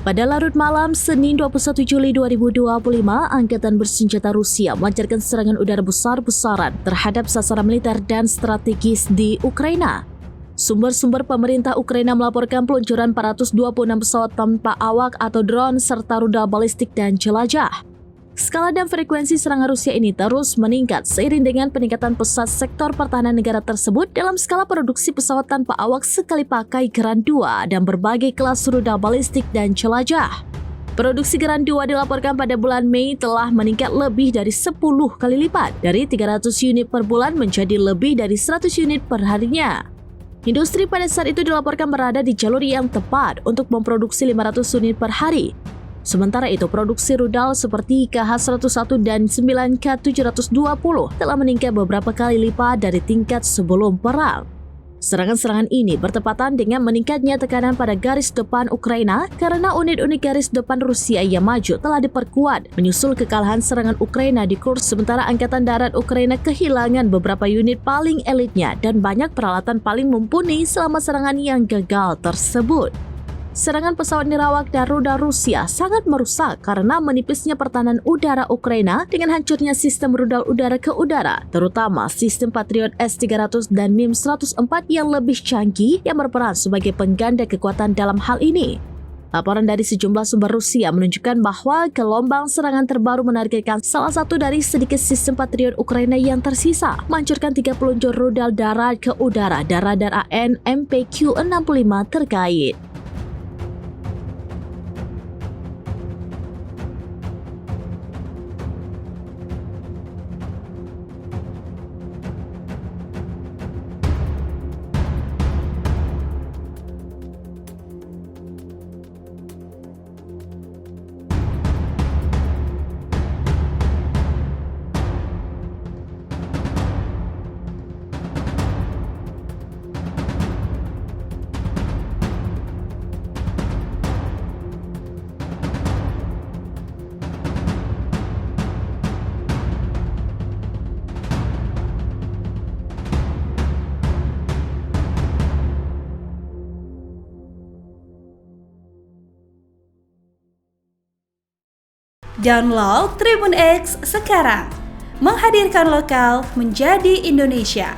Pada larut malam Senin 21 Juli 2025, Angkatan Bersenjata Rusia melancarkan serangan udara besar-besaran terhadap sasaran militer dan strategis di Ukraina. Sumber-sumber pemerintah Ukraina melaporkan peluncuran 426 pesawat tanpa awak atau drone serta rudal balistik dan jelajah. Skala dan frekuensi serangan Rusia ini terus meningkat seiring dengan peningkatan pesat sektor pertahanan negara tersebut dalam skala produksi pesawat tanpa awak sekali pakai Geran 2 dan berbagai kelas rudal balistik dan jelajah. Produksi Geran 2 dilaporkan pada bulan Mei telah meningkat lebih dari 10 kali lipat, dari 300 unit per bulan menjadi lebih dari 100 unit per harinya. Industri pada saat itu dilaporkan berada di jalur yang tepat untuk memproduksi 500 unit per hari. Sementara itu, produksi rudal seperti KH-101 dan 9K-720 telah meningkat beberapa kali lipat dari tingkat sebelum perang. Serangan-serangan ini bertepatan dengan meningkatnya tekanan pada garis depan Ukraina karena unit-unit garis depan Rusia yang maju telah diperkuat menyusul kekalahan serangan Ukraina di Kursk, sementara Angkatan Darat Ukraina kehilangan beberapa unit paling elitnya dan banyak peralatan paling mumpuni selama serangan yang gagal tersebut. Serangan pesawat nirawak dan rudal Rusia sangat merusak karena menipisnya pertahanan udara Ukraina dengan hancurnya sistem rudal udara ke udara, terutama sistem Patriot S-300 dan MIM-104 yang lebih canggih yang berperan sebagai pengganda kekuatan dalam hal ini. Laporan dari sejumlah sumber Rusia menunjukkan bahwa gelombang serangan terbaru menargetkan salah satu dari sedikit sistem Patriot Ukraina yang tersisa, menghancurkan 3 peluncur rudal darat ke udara dan radar AN MPQ-65 terkait. Download Tribun X sekarang, menghadirkan lokal menjadi Indonesia.